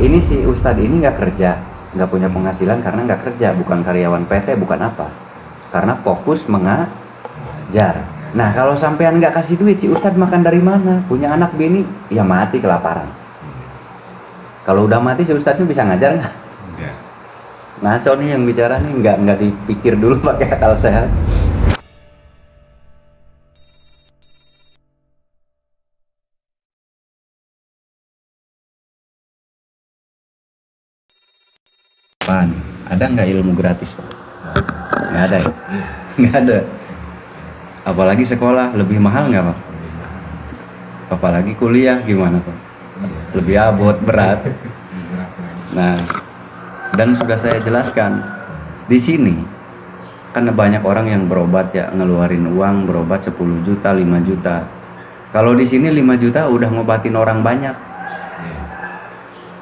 Ini si Ustadz ini nggak kerja, nggak punya penghasilan karena nggak kerja, bukan karyawan PT, bukan apa, karena fokus mengajar. Nah kalau sampean nggak kasih duit, si Ustadz makan dari mana? Punya anak bini, ya mati kelaparan. Kalau udah mati si Ustadznya bisa ngajar nggak? Ngaco nih yang bicara nih, nggak dipikir dulu pakai akal sehat. Pan, ada nggak ilmu gratis, Pak? Nggak ada ya? Nggak ada. Apalagi sekolah, lebih mahal nggak, Pak? Apalagi kuliah, gimana, Pak? Lebih abot, berat. Nah, dan sudah saya jelaskan, di sini karena banyak orang yang berobat ya, ngeluarin uang berobat 10 juta, 5 juta. Kalau di sini 5 juta udah ngobatin orang banyak.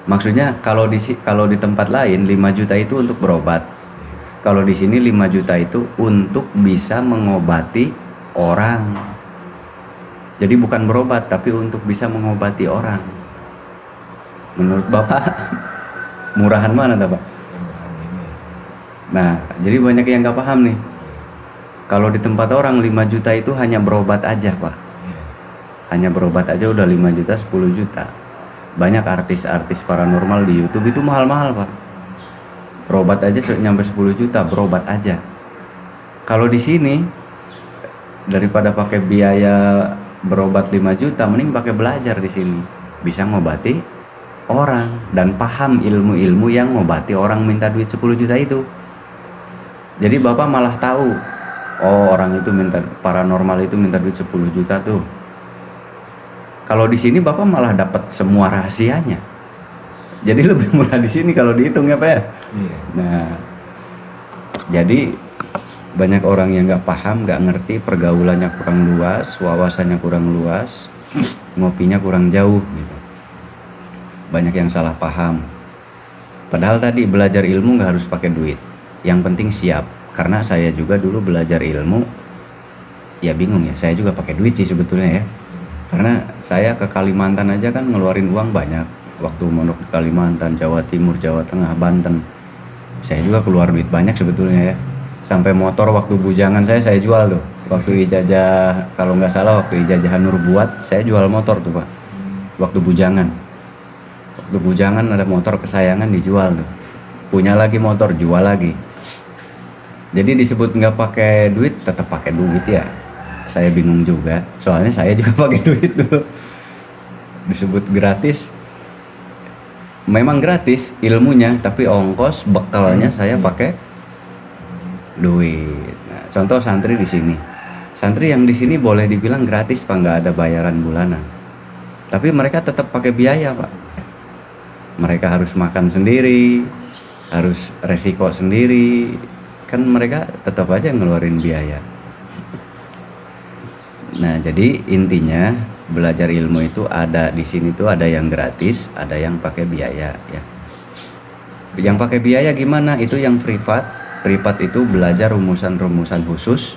Maksudnya kalau di tempat lain 5 juta itu untuk berobat. Kalau di sini 5 juta itu untuk bisa mengobati orang. Jadi bukan berobat tapi untuk bisa mengobati orang. Menurut Bapak murahan mana Pak? Nah, jadi banyak yang nggak paham nih. Kalau di tempat orang 5 juta itu hanya berobat aja, Pak. Hanya berobat aja udah 5 juta, 10 juta. Banyak artis-artis paranormal di YouTube itu mahal-mahal, Pak. Berobat aja nyampe 10 juta, berobat aja. Kalau di sini daripada pakai biaya berobat 5 juta, mending pakai belajar di sini. Bisa ngobati orang dan paham ilmu-ilmu yang ngobati orang minta duit 10 juta itu. Jadi Bapak malah tahu, oh orang itu minta, paranormal itu minta duit 10 juta tuh. Kalau di sini Bapak malah dapat semua rahasianya. Jadi lebih murah di sini kalau dihitung ya Pak ya. Iya. Nah, jadi banyak orang yang nggak paham, nggak ngerti, pergaulannya kurang luas, wawasannya kurang luas, ngopinya kurang jauh gitu. Banyak yang salah paham. Padahal tadi belajar ilmu nggak harus pakai duit. Yang penting siap. Karena saya juga dulu belajar ilmu, ya bingung ya. Saya juga pakai duit sih sebetulnya ya. Karena saya ke Kalimantan aja kan ngeluarin uang banyak. Waktu mondok di Kalimantan, Jawa Timur, Jawa Tengah, Banten, saya juga keluar duit banyak sebetulnya ya. Sampai motor waktu bujangan saya jual tuh. Waktu ijazah, kalau nggak salah waktu ijazah Nur Buat, saya jual motor tuh Pak. Waktu bujangan. Waktu bujangan ada motor kesayangan dijual tuh. Punya lagi motor, jual lagi. Jadi disebut nggak pakai duit, tetap pakai duit ya. Saya bingung juga, soalnya saya juga pakai duit dulu. Disebut gratis, memang gratis ilmunya, tapi ongkos bekalnya saya pakai duit. Nah, contoh santri di sini, santri yang di sini boleh dibilang gratis Pak, nggak ada bayaran bulanan, tapi mereka tetap pakai biaya Pak. Mereka harus makan sendiri, harus resiko sendiri, kan mereka tetap aja ngeluarin biaya. Nah, jadi intinya belajar ilmu itu ada di sini tuh ada yang gratis, ada yang pakai biaya ya. Yang pakai biaya gimana? Itu yang privat. Privat itu belajar rumusan-rumusan khusus.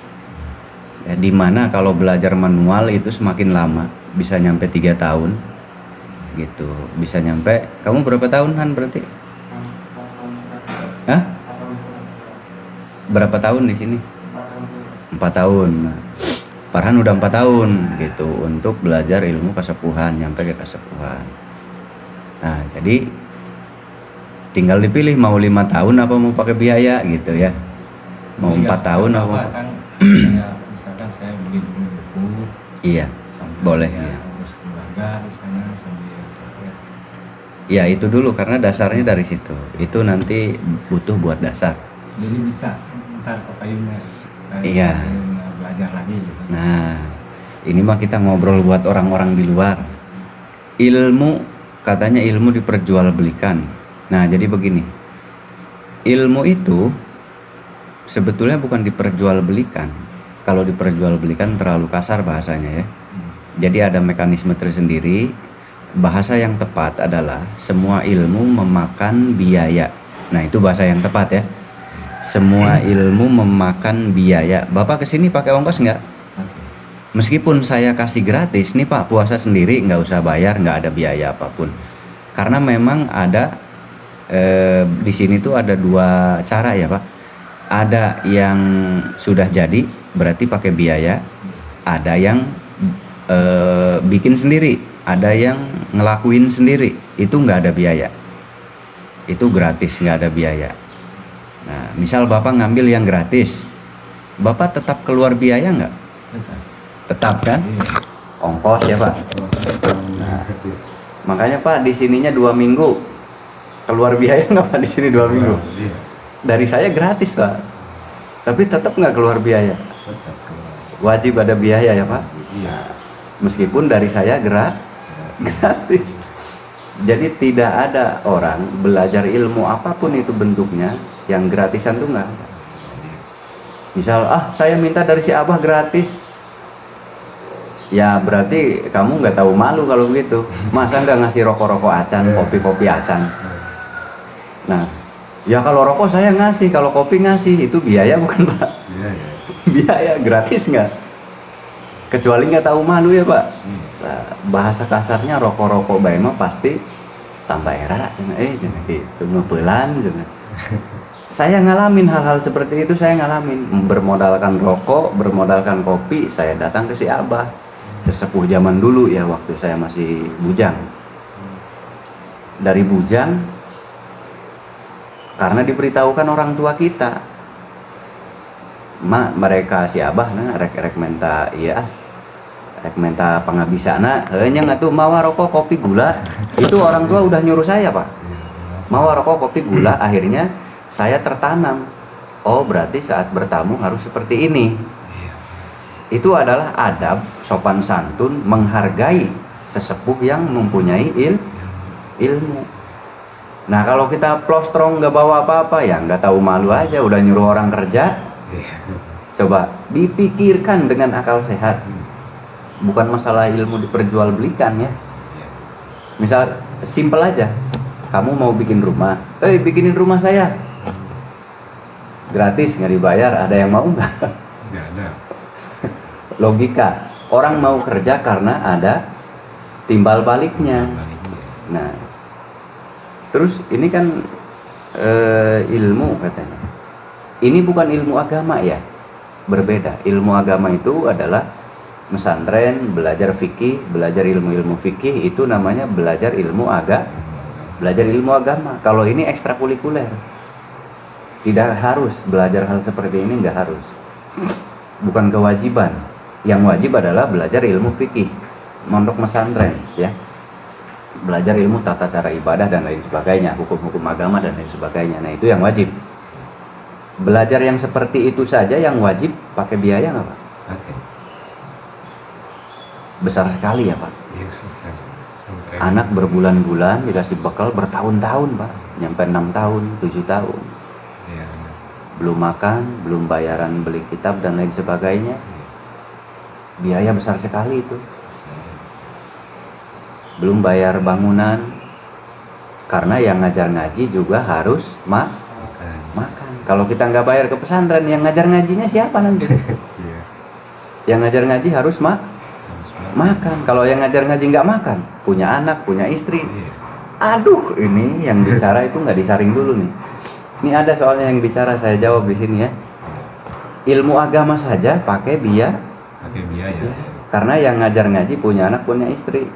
Ya, dimana kalau belajar manual itu semakin lama, bisa nyampe 3 tahun. Gitu. Bisa nyampe, kamu berapa tahun Han berarti? Hah? Berapa tahun di sini? 4 tahun. Nah, Farhan udah 4 tahun gitu untuk belajar ilmu kesepuhan, nyampe ke kesepuhan. Nah, jadi tinggal dipilih mau 5 tahun apa mau pakai biaya gitu ya. Mau 4 tahun apa? Kan, misalkan saya beli buku. Iya, boleh ya. Terus keluarga di sana sambil ya itu dulu karena dasarnya dari situ. Itu nanti butuh buat dasar. Jadi bisa ntar kepayunnya. Iya. Belajar lagi gitu. Nah, ini mah kita ngobrol buat orang-orang di luar. Ilmu, katanya ilmu diperjualbelikan. Nah, jadi begini. Ilmu itu sebetulnya bukan diperjualbelikan. Kalau diperjualbelikan terlalu kasar bahasanya ya. Jadi ada mekanisme tersendiri. Bahasa yang tepat adalah semua ilmu memakan biaya. Nah, itu bahasa yang tepat ya. Semua ilmu memakan biaya. Bapak kesini pakai ongkos nggak? Meskipun saya kasih gratis, nih Pak puasa sendiri nggak usah bayar, nggak ada biaya apapun. Karena memang ada di sini tuh ada dua cara ya Pak. Ada yang sudah jadi berarti pakai biaya, ada yang bikin sendiri, ada yang ngelakuin sendiri, itu nggak ada biaya, itu gratis, nggak ada biaya. Nah misal Bapak ngambil yang gratis, Bapak tetap keluar biaya nggak? Tetap kan? Iya. Ongkos ya Pak. Nah, makanya Pak di sininya 2 minggu keluar biaya nggak Pak di sini 2 minggu? Iya. Dari saya gratis Pak, tapi tetap nggak keluar biaya. Tetap keluar. Wajib ada biaya ya Pak. Iya. Meskipun dari saya gratis. Jadi tidak ada orang belajar ilmu apapun itu bentuknya yang gratisan tuh nggak ada. Misal saya minta dari si Abah gratis, ya berarti kamu nggak tahu malu kalau begitu. Masa nggak ngasih rokok-rokok acan, kopi-kopi acan. Nah ya kalau rokok saya ngasih, kalau kopi ngasih, itu biaya bukan Pak? Iya, iya. Biaya, gratis nggak? Kecuali nggak tahu malu ya Pak. Nah, bahasa kasarnya rokok-rokok bae mah pasti tambah era cenah gitu ngepelan cenah. Saya ngalamin hal-hal seperti itu, saya ngalamin bermodalkan rokok, bermodalkan kopi, saya datang ke si Abah, sesepuh zaman dulu ya waktu saya masih bujang. Dari bujang karena diberitahukan orang tua kita, mereka si Abah rek menta iya rek menta pangabisana hanya nggak tuh mawa rokok kopi gula. Itu orang tua udah nyuruh saya Pak, mawa rokok kopi gula. Akhirnya saya tertanam, oh berarti saat bertamu harus seperti ini. Itu adalah adab sopan santun, menghargai sesepuh yang mempunyai ilmu. Nah kalau kita plostrong nggak bawa apa-apa ya nggak tahu malu aja, udah nyuruh orang kerja. Coba dipikirkan dengan akal sehat, bukan masalah ilmu diperjualbelikan ya. Misal simpel aja, kamu mau bikin rumah, bikinin rumah saya gratis nggak dibayar, ada yang mau nggak? Nggak ada. Logika orang mau kerja karena ada timbal baliknya. Nah terus ini kan ilmu katanya, ini bukan ilmu agama ya, berbeda. Ilmu agama itu adalah pesantren, belajar fikih, belajar ilmu-ilmu fikih, itu namanya belajar ilmu belajar ilmu agama. Kalau ini ekstrakurikuler, tidak harus belajar hal seperti ini, nggak harus, bukan kewajiban. Yang wajib adalah belajar ilmu fikih, mondok pesantren ya, belajar ilmu tata cara ibadah dan lain sebagainya, hukum-hukum agama dan lain sebagainya. Nah itu yang wajib. Belajar yang seperti itu saja yang wajib pakai biaya nggak Pak? Pakai. Besar sekali ya Pak. Iya, besar. Sampai Anak berbulan-bulan dikasih bekal bertahun-tahun Pak, nyampe 6 tahun, 7 tahun. Iya. Belum makan, belum bayaran beli kitab dan lain sebagainya. Biaya besar sekali itu. Belum bayar bangunan, karena yang ngajar ngaji juga harus makan. Kalau kita nggak bayar ke pesantren, yang ngajar ngajinya siapa nanti? Iya. Yang ngajar ngaji harus makan. Kalau yang ngajar ngaji nggak makan, punya anak, punya istri. Iya. Aduh, ini yang bicara itu nggak disaring dulu nih. Ini ada soalnya yang bicara, saya jawab di sini ya. Ilmu agama saja pakai biaya. Ya, karena yang ngajar ngaji punya anak, punya istri.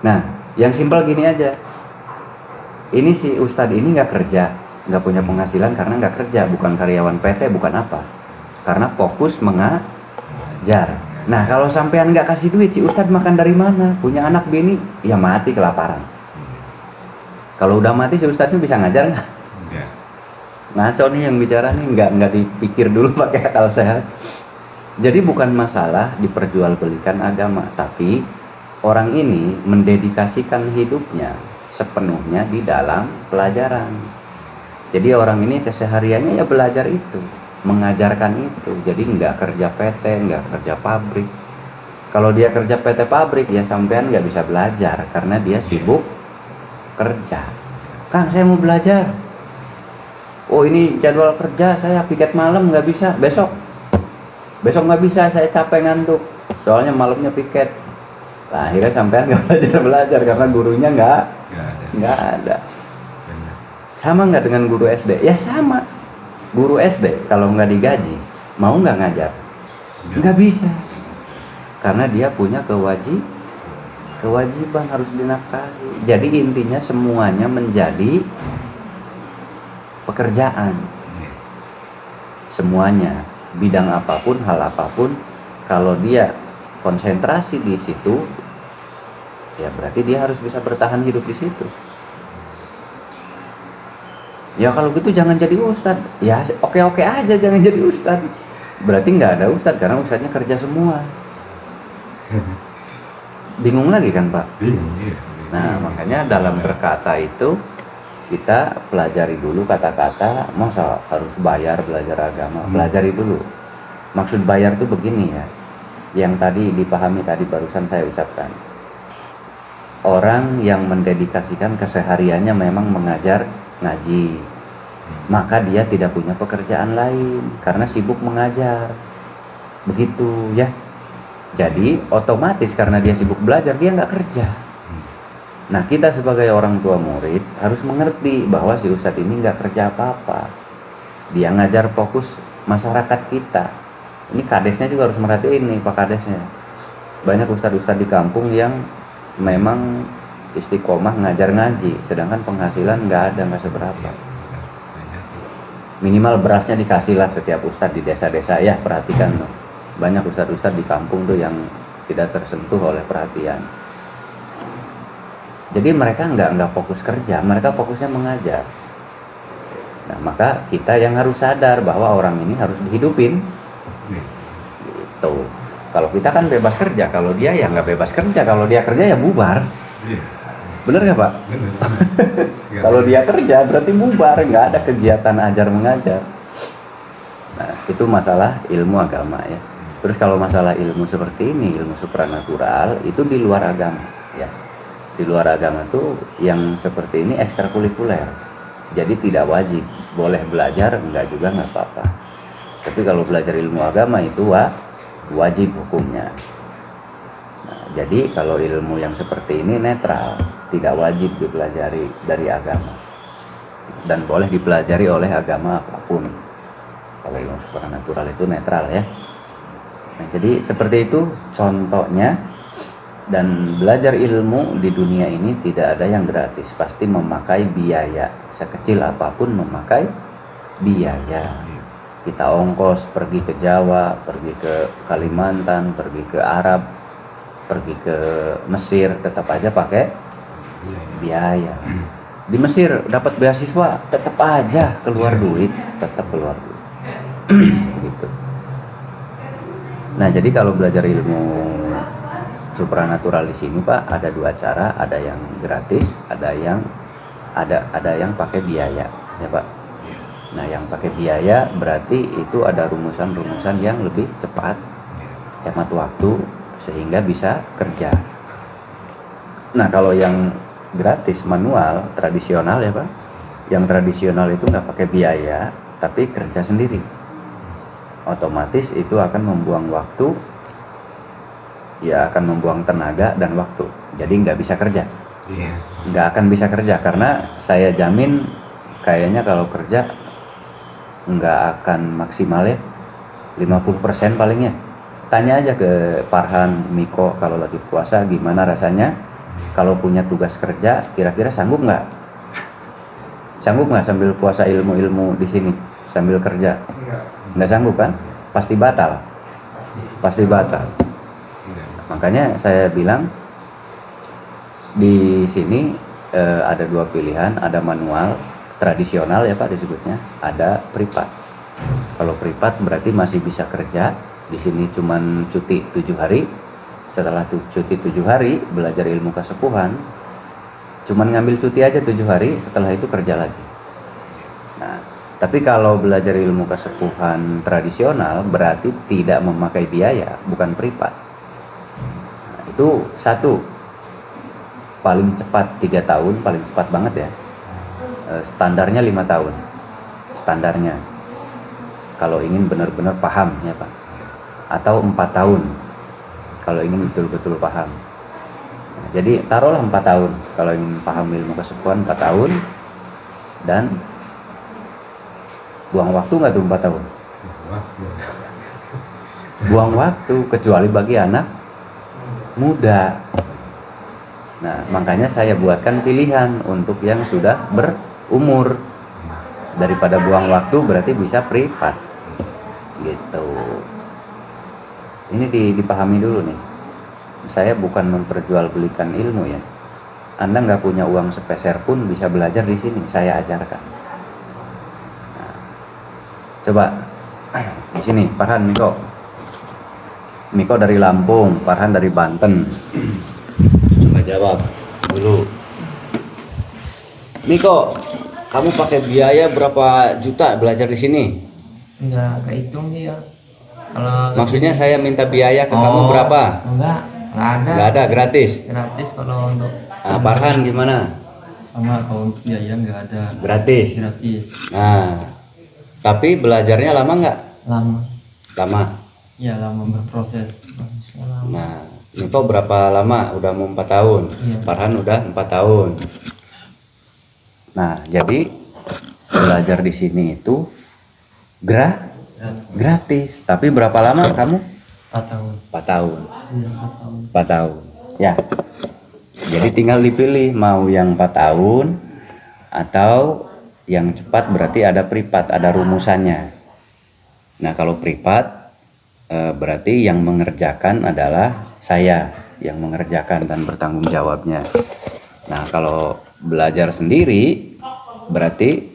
Nah, yang simpel gini aja. Ini si Ustadz ini nggak kerja, nggak punya penghasilan karena nggak kerja, bukan karyawan PT, bukan apa. Karena fokus mengajar. Nah, kalau sampean nggak kasih duit, si Ustadz makan dari mana? Punya anak bini, ya mati kelaparan. Kalau udah mati, si Ustadznya bisa ngajar nggak? Enggak. Ngaco nih yang bicara nih, nggak dipikir dulu pakai akal sehat. Jadi bukan masalah diperjualbelikan agama, tapi orang ini mendedikasikan hidupnya sepenuhnya di dalam pelajaran. Jadi orang ini kesehariannya ya belajar itu, mengajarkan itu. Jadi nggak kerja PT, nggak kerja pabrik. Kalau dia kerja PT pabrik ya sampean nggak bisa belajar karena dia sibuk kerja. Kang, saya mau belajar. Oh ini jadwal kerja saya, piket malam nggak bisa, besok nggak bisa, saya capek ngantuk soalnya malamnya piket. Nah, akhirnya sampean nggak belajar karena gurunya nggak ada. nggak ada. Benar. Sama nggak dengan guru SD? Ya sama. Guru SD kalau nggak digaji, mau nggak ngajar? Nggak bisa. Karena dia punya kewajiban harus dinafkahi. Jadi intinya semuanya menjadi pekerjaan. Semuanya, bidang apapun, hal apapun, kalau dia konsentrasi di situ, ya berarti dia harus bisa bertahan hidup di situ. Ya kalau gitu jangan jadi ustadz. Ya oke-oke aja jangan jadi ustadz. Berarti nggak ada ustadz karena ustadznya kerja semua. Bingung lagi kan Pak? Bingung, iya. Nah makanya dalam berkata itu kita pelajari dulu kata-kata. Masa harus bayar belajar agama? Pelajari dulu. Maksud bayar itu begini ya, yang tadi dipahami tadi barusan saya ucapkan. Orang yang mendedikasikan kesehariannya memang mengajar ngaji, maka dia tidak punya pekerjaan lain karena sibuk mengajar. Begitu ya. Jadi otomatis karena dia sibuk belajar, dia nggak kerja. Nah kita sebagai orang tua murid harus mengerti bahwa si ustadz ini nggak kerja apa-apa. Dia ngajar fokus masyarakat kita. Ini kadesnya juga harus merhatiin nih Pak Kadesnya. Banyak ustadz-ustadz di kampung yang memang istiqomah ngajar ngaji, sedangkan penghasilan nggak ada, nggak seberapa. Minimal berasnya dikasih lah setiap ustadz di desa-desa ya, perhatikan tuh. Banyak ustadz-ustadz di kampung tuh yang tidak tersentuh oleh perhatian. Jadi mereka nggak fokus kerja, mereka fokusnya mengajar. Nah maka kita yang harus sadar bahwa orang ini harus dihidupin. Gitu. Kalau kita kan bebas kerja, kalau dia ya nggak bebas kerja. Kalau dia kerja ya bubar. Bener nggak Pak? Benar. Kalau dia kerja berarti bubar, nggak ada kegiatan ajar mengajar. Nah itu masalah ilmu agama ya. Terus kalau masalah ilmu seperti ini, ilmu supranatural itu di luar agama ya. Di luar agama tuh yang seperti ini ekstrakurikuler. Jadi tidak wajib, boleh belajar, enggak juga nggak apa-apa. Tapi kalau belajar ilmu agama itu wajib hukumnya. Nah, jadi kalau ilmu yang seperti ini netral, tidak wajib dipelajari dari agama. Dan boleh dipelajari oleh agama apapun. Kalau ilmu supranatural itu netral ya. Nah, jadi seperti itu contohnya. Dan belajar ilmu di dunia ini tidak ada yang gratis, pasti memakai biaya. Sekecil apapun memakai biaya. Kita ongkos pergi ke Jawa, pergi ke Kalimantan, pergi ke Arab, pergi ke Mesir, tetap aja pakai biaya. Di Mesir dapat beasiswa, tetap aja keluar duit, tetap keluar duit. Gitu. Nah jadi kalau belajar ilmu supranatural di sini Pak ada dua cara, ada yang gratis, ada yang pakai biaya ya Pak. Nah yang pakai biaya berarti itu ada rumusan-rumusan yang lebih cepat, hemat waktu sehingga bisa kerja. Nah kalau yang gratis manual tradisional ya Pak, yang tradisional itu nggak pakai biaya tapi kerja sendiri, otomatis itu akan membuang waktu. Ya akan membuang tenaga dan waktu, jadi nggak bisa kerja, nggak akan bisa kerja karena saya jamin kayaknya kalau kerja nggak akan maksimal ya 50% palingnya. Tanya aja ke Farhan, Miko kalau lagi puasa gimana rasanya kalau punya tugas kerja, kira-kira sanggup nggak sambil puasa ilmu-ilmu di sini sambil kerja? Nggak sanggup kan? Pasti batal. Makanya saya bilang di sini ada dua pilihan, ada manual tradisional ya Pak disebutnya, ada privat. Kalau privat berarti masih bisa kerja, di sini cuman cuti 7 hari. Setelah cuti 7 hari belajar ilmu kesepuhan, cuman ngambil cuti aja 7 hari, setelah itu kerja lagi. Nah, tapi kalau belajar ilmu kesepuhan tradisional berarti tidak memakai biaya, bukan privat. Itu satu, paling cepat 3 tahun, paling cepat banget ya. Standarnya 5 tahun standarnya kalau ingin benar-benar paham ya Pak, atau 4 tahun kalau ingin betul-betul paham. Jadi taruhlah 4 tahun. Kalau ingin paham ilmu kesepuhan 4 tahun. Dan buang waktu nggak tuh 4 tahun? Waktu. Buang waktu, kecuali bagi anak muda. Nah, makanya saya buatkan pilihan untuk yang sudah berumur. Daripada buang waktu berarti bisa privat. Gitu. Ini dipahami dulu nih. Saya bukan memperjualbelikan ilmu ya. Anda nggak punya uang sepeser pun bisa belajar di sini. Saya ajarkan. Nah, coba di sini, Farhan, Miko dari Lampung, Farhan dari Banten. Coba jawab dulu. Miko, kamu pakai biaya berapa juta belajar di sini? Enggak kehitung sih ya. Kalau Maksudnya saya minta biaya ke kamu berapa? Enggak ada. Nggak ada, gratis. Gratis kalau untuk Farhan gimana? Sama, kalau biaya nggak ada, Gratis. gratis. Nah, tapi belajarnya lama nggak? lama. Lama. Ya, lama berproses. Lama. Nah, Miko berapa lama? Udah mau 4 tahun. Iya. Farhan udah 4 tahun. Nah, jadi belajar di sini itu gratis. Tapi berapa lama kamu? 4 tahun. 4 tahun. Iya, 4 tahun. 4 tahun. Ya. Jadi tinggal dipilih mau yang 4 tahun atau yang cepat, berarti ada privat, ada rumusannya. Nah, kalau privat berarti yang mengerjakan adalah saya yang mengerjakan dan bertanggung jawabnya. Nah, kalau belajar sendiri berarti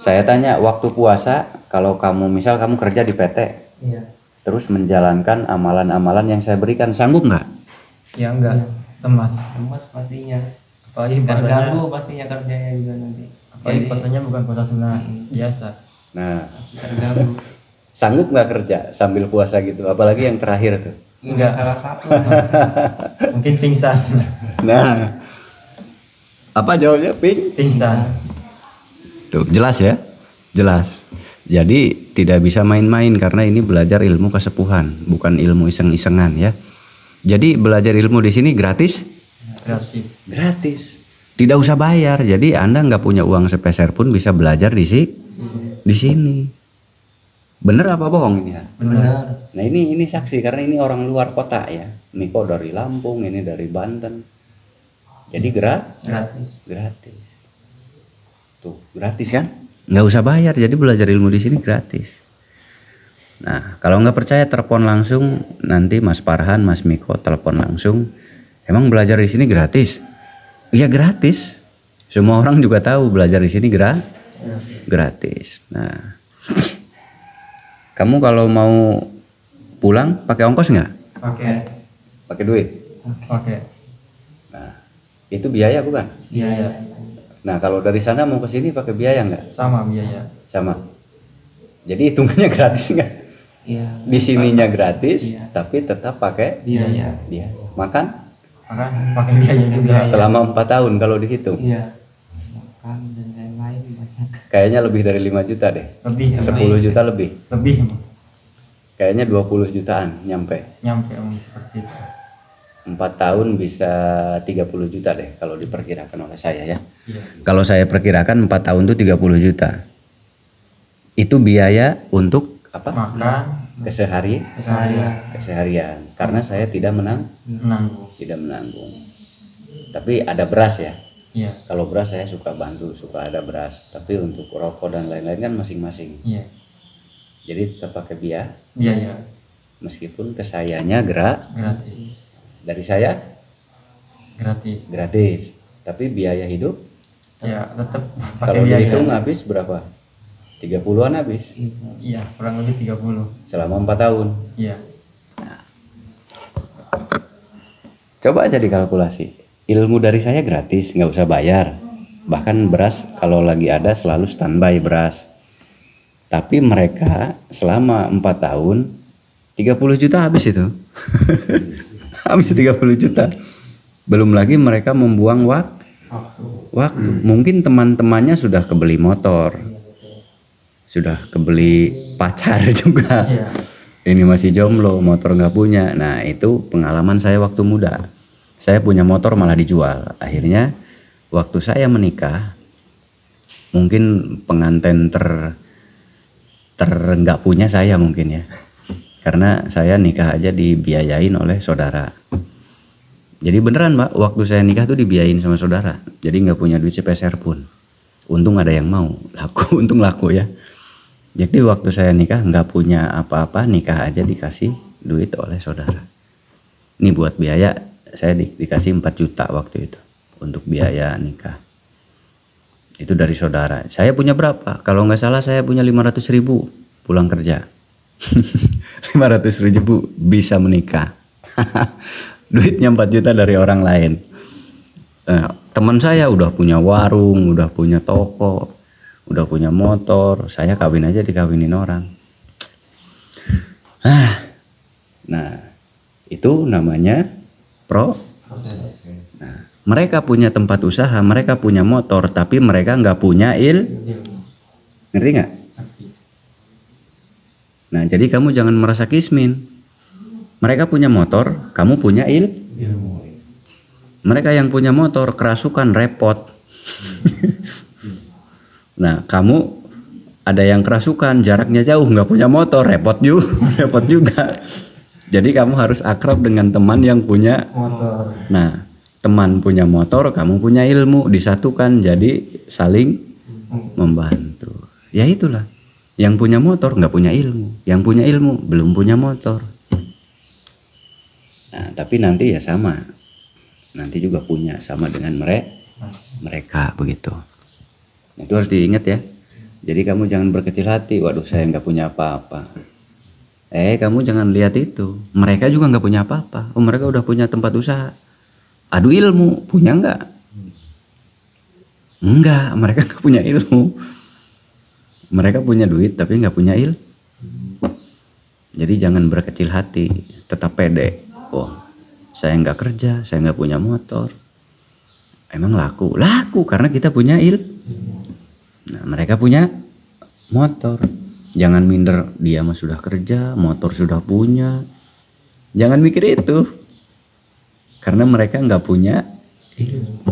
saya tanya waktu puasa, kalau kamu misal kamu kerja di PT Iya. terus menjalankan amalan-amalan yang saya berikan, sanggup nggak? Ya enggak, Iya. lemas. Lemas pastinya. Apalagi Terganggu puasanya, pastinya kerjanya juga nanti. apalagi puasanya bukan puasa sunnah biasa. Nah, Terganggu. sanggup nggak kerja sambil puasa gitu, apalagi yang terakhir tuh. Enggak salah satu. Mungkin pingsan. Nah, apa jawabnya? Pingsan. Tuh, jelas ya? Jelas. Jadi tidak bisa main-main karena ini belajar ilmu kesepuhan, bukan ilmu iseng-isengan ya. Jadi belajar ilmu di sini gratis? Gratis. Gratis. Tidak usah bayar. Jadi Anda nggak punya uang sepeser pun bisa belajar di sini. Bener apa bohong ini ya? Benar. Nah ini saksi karena ini orang luar kota ya. Miko dari Lampung, ini dari Banten. Jadi Gratis. gratis. Tuh, gratis kan? Nggak usah bayar, jadi belajar ilmu di sini gratis. Nah, kalau nggak percaya telepon langsung, nanti Mas Farhan, Mas Miko telepon langsung. Emang belajar di sini gratis? Iya gratis. Semua orang juga tahu belajar di sini gratis. Nah, kamu kalau mau pulang pakai ongkos nggak? Pakai. Pakai duit? Pakai. Nah, itu biaya bukan? Iya. Nah, kalau dari sana mau ke sini pakai biaya nggak? Sama biaya. Sama. Jadi hitungannya gratis nggak? Iya. Di sininya gratis, Iya. tapi tetap pakai Biaya. dia. Makan Makan pakai biaya juga. selama 4 tahun kalau dihitung. Iya. Makan dan lain-lain banyak. Kayaknya lebih dari 5 juta deh. Lebih. 10 juta lebih. Lebih. Kayaknya 20 jutaan nyampe. Nyampe seperti itu. 4 tahun bisa 30 juta deh kalau diperkirakan oleh saya ya. Iya. Kalau saya perkirakan 4 tahun itu 30 juta. Itu biaya untuk apa? Makan. Keseharian. Karena saya tidak Menanggung. menanggung. Tapi ada beras ya. Iya. Kalau beras saya suka bantu, suka ada beras. Tapi untuk rokok dan lain-lain kan masing-masing. Iya. Jadi tetap pakai Biaya. meskipun ke sayanya Gratis. dari saya Gratis. gratis. Tapi biaya hidup Ya tetap pakai kalau biaya. dihitung habis berapa? 30-an habis Iya, kurang lebih 30. selama 4 tahun. Iya. Coba aja dikalkulasi. Ilmu dari saya gratis, nggak usah bayar. Bahkan beras kalau lagi ada selalu standby beras. Tapi mereka selama 4 tahun 30 juta habis itu. Habis 30 juta. Belum lagi mereka membuang waktu. Mungkin teman-temannya sudah kebeli motor. Sudah kebeli pacar juga. Iya. Ini masih jomblo, motor nggak punya. Nah itu pengalaman saya waktu muda. Saya punya motor malah dijual. Akhirnya waktu saya menikah, mungkin pengantin nggak punya saya mungkin ya. Karena saya nikah aja dibiayain oleh saudara. Jadi beneran Mbak, waktu saya nikah tuh dibiayain sama saudara. Jadi nggak punya duit sepeser pun. Untung ada yang mau, laku, untung laku ya. Jadi waktu saya nikah nggak punya apa-apa, nikah aja dikasih duit oleh saudara. Ini buat biaya, saya dikasih 4 juta waktu itu untuk biaya nikah. Itu dari saudara. Saya punya berapa? Kalau nggak salah saya punya 500.000 pulang kerja. 500.000 bisa menikah. Duitnya 4 juta dari orang lain. Teman saya udah punya warung, udah punya toko, udah punya motor. Saya kawin aja dikawinin orang. Nah, itu namanya Proses. Nah, mereka punya tempat usaha, mereka punya motor, tapi mereka nggak punya ngerti nggak? Nah, jadi kamu jangan merasa kismin. Mereka punya motor, kamu punya Ilmu. Mereka yang punya motor kerasukan repot. Nah, kamu ada yang kerasukan jaraknya jauh nggak punya motor repot juga. Jadi kamu harus akrab dengan teman yang punya Motor. Nah, teman punya motor, kamu punya ilmu, disatukan jadi saling membantu. Ya itulah. Yang punya motor nggak punya ilmu, yang punya ilmu belum punya motor. Nah, tapi nanti ya sama. Nanti juga punya sama dengan mereka begitu. Itu harus diingat ya. Jadi kamu jangan berkecil hati, waduh saya nggak punya apa-apa. Kamu jangan lihat itu. Mereka juga nggak punya apa-apa. Oh, mereka udah punya tempat usaha. Adu ilmu, punya nggak? Enggak, mereka nggak punya ilmu. Mereka punya duit tapi nggak punya ilmu. Jadi jangan berkecil hati, tetap pede. Oh, saya nggak kerja, saya nggak punya motor. Emang laku? Laku karena kita punya Nah, mereka punya motor. Jangan minder, dia mah sudah kerja, motor sudah punya. Jangan mikir itu. Karena mereka nggak punya ilmu.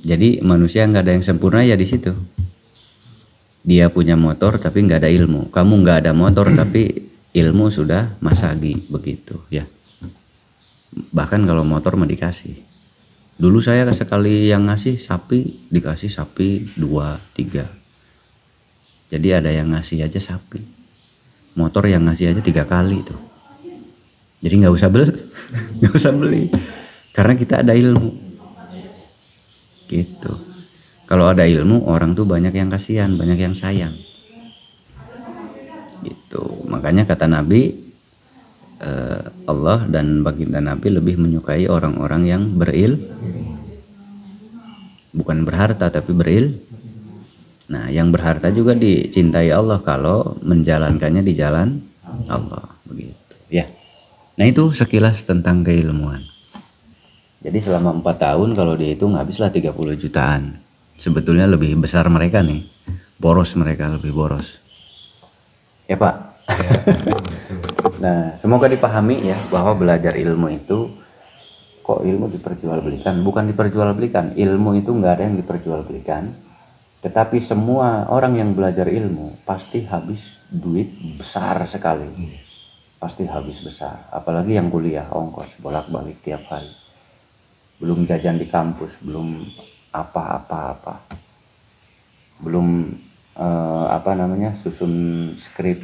Jadi manusia nggak ada yang sempurna ya di situ. Dia punya motor tapi nggak ada ilmu. Kamu nggak ada motor tapi ilmu sudah masagi begitu ya. Bahkan kalau motor mah dikasih. Dulu saya sekali yang ngasih sapi dikasih sapi 2, 3. Jadi ada yang ngasih aja sapi. Motor yang ngasih aja 3 kali tuh. Jadi nggak usah beli, karena kita ada ilmu. Gitu. Kalau ada ilmu orang tuh banyak yang kasihan, banyak yang sayang. Gitu. Makanya kata Nabi, Allah dan baginda Nabi lebih menyukai orang-orang yang bukan berharta tapi Nah, yang berharta juga dicintai Allah kalau menjalankannya di jalan Allah begitu ya. Nah, itu sekilas tentang keilmuan. Jadi selama 4 tahun kalau dihitung habislah 30 jutaan. Sebetulnya lebih besar mereka nih. Boros mereka, lebih boros. Ya, Pak. Ya, betul. Nah, semoga dipahami ya bahwa belajar ilmu itu kok ilmu diperjualbelikan? Bukan diperjualbelikan, ilmu itu nggak ada yang diperjualbelikan. Tetapi semua orang yang belajar ilmu pasti habis duit besar sekali. Pasti habis besar. Apalagi yang kuliah, ongkos bolak-balik tiap hari. Belum jajan di kampus, belum apa-apa. Belum susun skrip.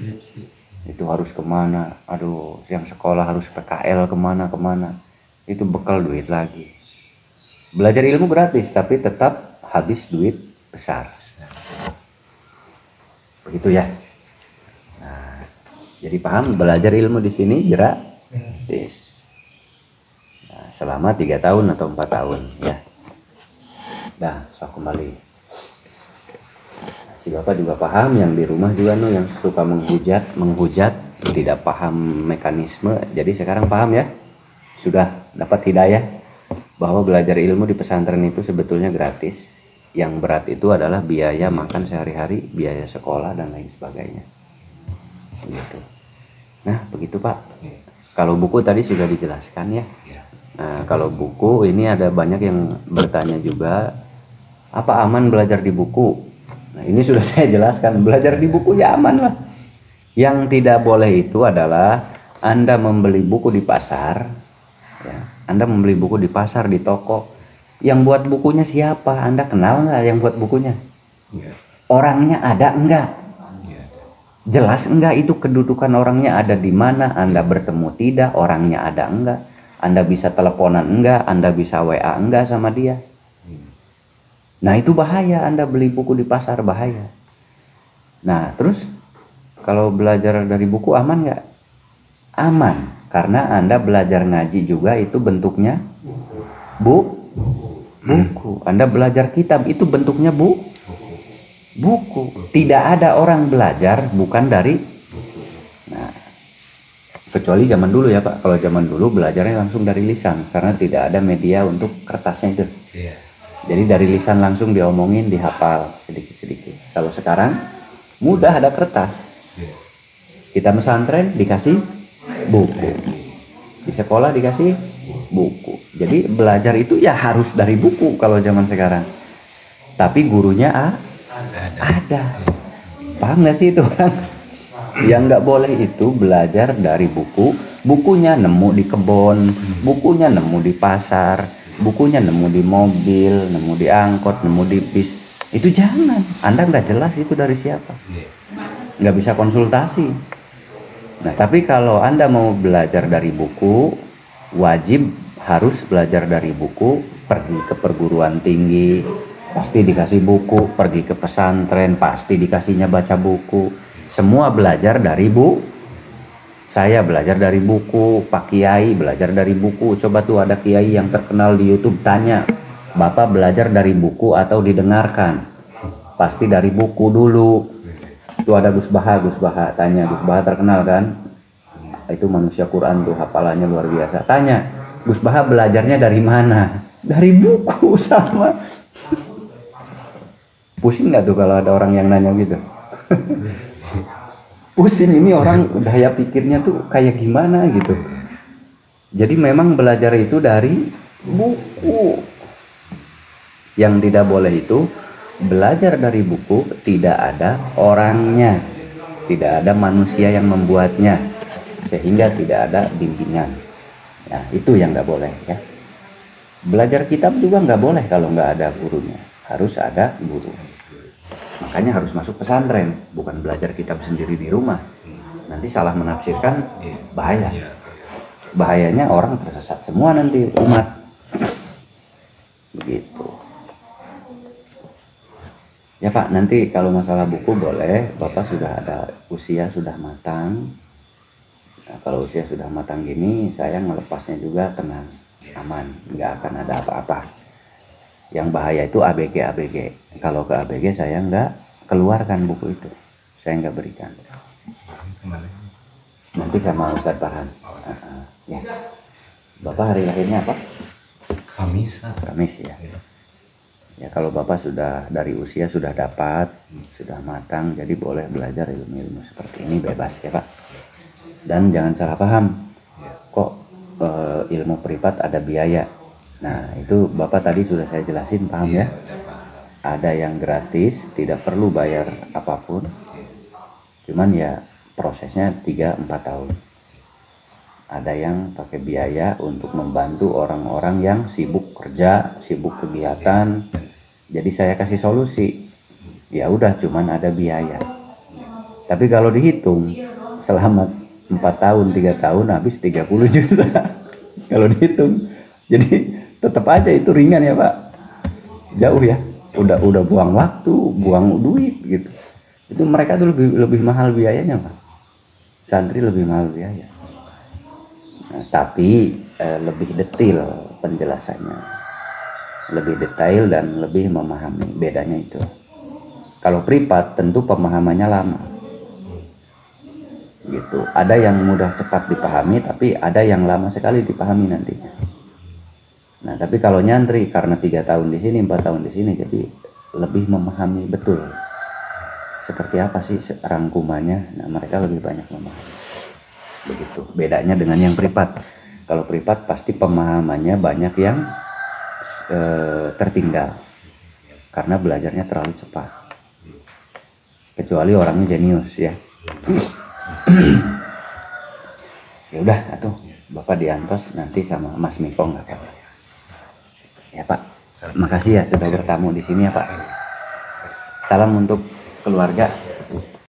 Itu harus kemana, aduh yang sekolah harus PKL kemana itu bekal duit lagi. Belajar ilmu gratis tapi tetap habis duit besar begitu ya. Nah, jadi paham belajar ilmu di sini gratis. Nah, selama 3 tahun atau 4 tahun ya. Nah, so kembali. Si Bapak juga paham, yang di rumah juga yang suka menghujat, tidak paham mekanisme. Jadi sekarang paham ya, sudah dapat hidayah bahwa belajar ilmu di pesantren itu sebetulnya gratis. Yang berat itu adalah biaya makan sehari-hari, biaya sekolah dan lain sebagainya. Begitu. Nah, begitu Pak. Kalau buku tadi sudah dijelaskan ya. Nah, kalau buku ini ada banyak yang bertanya juga, apa aman belajar di buku? Nah, ini sudah saya jelaskan, belajar di buku ya aman lah. Yang tidak boleh itu adalah Anda membeli buku di pasar, ya. Anda membeli buku di pasar, di toko. Yang buat bukunya siapa? Anda kenal nggak yang buat bukunya? Enggak. Orangnya ada enggak? Iya. Jelas enggak itu kedudukan orangnya ada di mana? Anda bertemu tidak? Orangnya ada enggak? Anda bisa teleponan enggak? Anda bisa WA enggak sama dia? Nah, itu bahaya. Anda beli buku di pasar, bahaya. Nah, terus kalau belajar dari buku aman nggak? Aman, karena Anda belajar ngaji juga itu bentuknya buku. Anda belajar kitab itu bentuknya buku. Tidak ada orang belajar bukan dari. Nah, kecuali zaman dulu ya Pak. Kalau zaman dulu belajarnya langsung dari lisan, karena tidak ada media untuk kertasnya itu. Iya. Jadi dari lisan langsung diomongin, dihafal sedikit-sedikit. Kalau sekarang mudah, ada kertas. Iya. Kita pesantren dikasih buku, di sekolah dikasih buku. Jadi belajar itu ya harus dari buku kalau zaman sekarang. Tapi gurunya ada. Paham nggak sih itu kan? Yang nggak boleh itu belajar dari buku. Bukunya nemu di kebun, bukunya nemu di pasar, bukunya nemu di mobil, nemu di angkot, nemu di bis. Itu jangan. Anda nggak jelas itu dari siapa. Nggak bisa konsultasi. Nah, tapi kalau Anda mau belajar dari buku, wajib harus belajar dari buku. Pergi ke perguruan tinggi, pasti dikasih buku. Pergi ke pesantren, pasti dikasihnya baca buku. Semua belajar dari buku. Saya belajar dari buku, Pak Kiai belajar dari buku. Coba tuh ada Kiai yang terkenal di YouTube, tanya, Bapak belajar dari buku atau didengarkan? Pasti dari buku dulu. Itu ada Gus Baha, tanya, Gus Baha terkenal kan? Itu manusia Quran tuh, hafalannya luar biasa. Tanya, Gus Baha belajarnya dari mana? Dari buku sama. Pusing nggak tuh kalau ada orang yang nanya gitu? Pusing, ini orang daya pikirnya tuh kayak gimana gitu. Jadi memang belajar itu dari buku. Yang tidak boleh itu belajar dari buku, tidak ada orangnya, tidak ada manusia yang membuatnya, sehingga tidak ada bimbingan. Nah, itu yang nggak boleh ya. Belajar kitab juga nggak boleh kalau nggak ada gurunya, harus ada guru. Makanya harus masuk pesantren, bukan belajar kitab sendiri di rumah. Nanti salah menafsirkan, bahaya. Bahayanya orang tersesat semua nanti, umat. Begitu. Ya Pak, nanti kalau masalah buku boleh, Bapak sudah ada usia sudah matang. Nah, kalau usia sudah matang gini, saya ngelepasnya juga tenang, aman, nggak akan ada apa-apa. Yang bahaya itu ABG. Kalau ke ABG saya nggak keluarkan buku itu, saya nggak berikan. Nanti sama Ustadz Farhan. Ya. Bapak hari lahirnya apa? Kamis ya. Ya, kalau Bapak sudah dari usia sudah dapat, sudah matang, jadi boleh belajar ilmu-ilmu seperti ini bebas ya Pak. Dan jangan salah paham, kok ilmu privat ada biaya. Nah, itu Bapak tadi sudah saya jelasin, paham ya? Ada yang gratis, tidak perlu bayar apapun. Cuman ya prosesnya 3-4 tahun. Ada yang pakai biaya untuk membantu orang-orang yang sibuk kerja, sibuk kegiatan. Jadi saya kasih solusi. Ya udah, cuman ada biaya. Tapi kalau dihitung selama 4 tahun, 3 tahun habis 30 juta. Kalau dihitung. Jadi tetap aja itu ringan ya Pak. Jauh ya. Udah buang waktu, buang duit gitu. Itu mereka tuh lebih mahal biayanya Pak. Santri lebih mahal biaya. Nah, tapi lebih detail penjelasannya. Lebih detail dan lebih memahami, bedanya itu. Kalau privat tentu pemahamannya lama. Gitu. Ada yang mudah cepat dipahami, tapi ada yang lama sekali dipahami nantinya. Nah, tapi kalau nyantri karena 3 tahun di sini, 4 tahun di sini, jadi lebih memahami betul seperti apa sih rangkumannya. Nah, mereka lebih banyak memahami. Begitu. Bedanya dengan yang privat. Kalau privat pasti pemahamannya banyak yang tertinggal karena belajarnya terlalu cepat. Kecuali orangnya jenius ya. Ya udah atuh Bapak diantos nanti sama Mas Miko nggak apa-apa. Ya Pak, makasih ya sudah bertamu di sini ya Pak. Salam untuk keluarga.